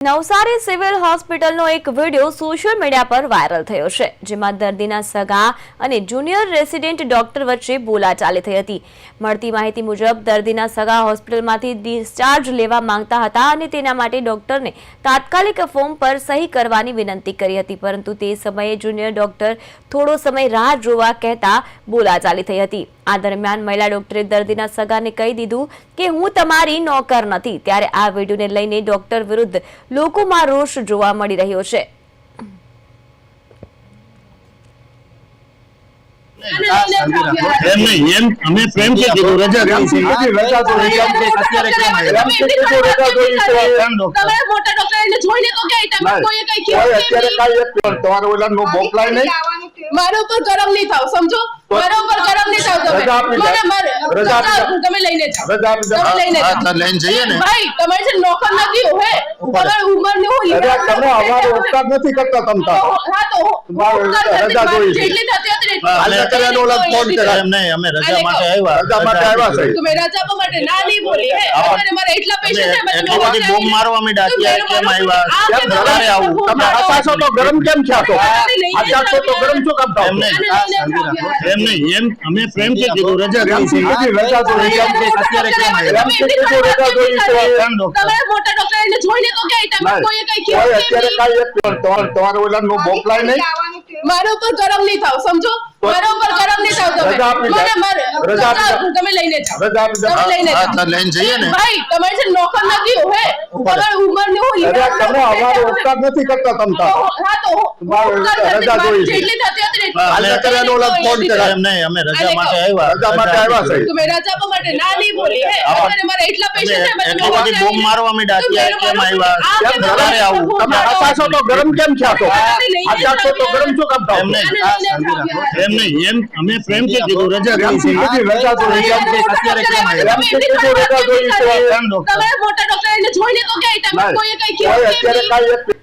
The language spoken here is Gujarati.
નવસારી સિવિલ હોસ્પિટલનો એક વિડિયો સોશિયલ મીડિયા પર વાયરલ થયો છે, જેમાં દર્દીના સગા અને જુનિયર રેસિડેન્ટ ડોક્ટર વચ્ચે બોલાચાલી થઈ હતી। મળતી માહિતી મુજબ દર્દીના સગા હોસ્પિટલમાંથી ડિસ્ચાર્જ લેવા માંગતા હતા અને તેના માટે ડોક્ટરને તાત્કાલિક ફોર્મ પર સહી કરવાની વિનંતી કરી હતી, પરંતુ તે સમયે જુનિયર ડોક્ટર થોડો સમય રાહ જોવા કહેતા બોલાચાલી થઈ હતી। આ દરમિયાન મહિલા ડોક્ટરે દર્દીના સગાને કહી દીધું કે હું તમારી નોકર નથી। ત્યારે આ વિડિયોને લઈને ડોક્ટર વિરુદ્ધ લોકોમાં રોષ જોવા મળી રહ્યો છે। અમે પ્રેમથી કીધું રજા કરી છે અત્યારે કેમ આવ્યા તમારા મોટા ડોક્ટરને જોઈને તો કે તમે કોઈ કઈ કીધું અત્યારે કાઈ તમારો ઓલા નો બોકલાય નહીં મારા ઉપર ગરમ નહીં થાવ, સમજો મારા ઉપર ગરમ નહીં થાવ તમે લઈને જાઓ તમે લઈને જાઓ લઈને જઈએ ને ભાઈ તમારે છે નોકર નથી હે તમારી ઉંમર ને હું અરે તમે અમારો ઉપકાર નથી કરતા તમતા હા તો રજા જોઈ છે જેટલી થતી હતી હાલે અત્યારે ઓલા ફોન કરે એમ નહીં અમે રજા માટે આવ્યા છે તમે રજા આપવા માટે ના નહીં બોલી હે અત્યારે મારા એટલા પેશન્ટ છે એટલી બધી બોમ્બ મારવા માંડ્યા અત્યારે કેમ આવ્યા કેમ તમારે આવું તમે આસાસો તો ગરમ કેમ થયા તો આસાસો તો ગરમ શું કામ થાવ એમ નહીં અમે પ્રેમથી કીધું રજા કરી છે રજા જોઈ છે અત્યારે કેમ આવ્યા રજા જોઈ છે તમારા મોટા ડોક્ટરને જોઈને તો કે તમે કોઈ કઈ કીધું અત્યારે કાઈ તમારો ઓલા નો બોકલાય નહીં મારા ઉપર ગરમ નહીં થાવ, સમજો મારા ઉપર ગરમ નહીં થાવ તમે લઈને જાઓ તમે લઈને જાઓ લઈને જઈએ ને ભાઈ તમારે છે નોકર નથી હે તમારી ઉંમર ને હું અરે તમે અમારો ઉપકાર નથી કરતા તમતા હા તો રજા જોઈ છે જેટલી થતી હતી હાલે અત્યારે ઓલા ફોન કરે એમ નહીં અમે રજા માટે આવ્યા છે તમે રજા આપવા માટે ના નહીં બોલી હે અત્યારે મારા એટલા પેશન્ટ છે એટલી બધી બોમ્બ મારવા માંડ્યા અત્યારે કેમ આવ્યા કેમ તમારે આવું તમે આસાસો તો ગરમ કેમ થયા તો આસાસો તો ગરમ શું કામ થાવ એમ નહીં અમે પ્રેમથી કીધું રજા કરી છે રજા જોઈ છે અત્યારે કેમ આવ્યા રજા જોઈ છે તમારા મોટા ડોક્ટરને જોઈને તો કે તમે કોઈ કઈ કીધું અત્યારે કાઈ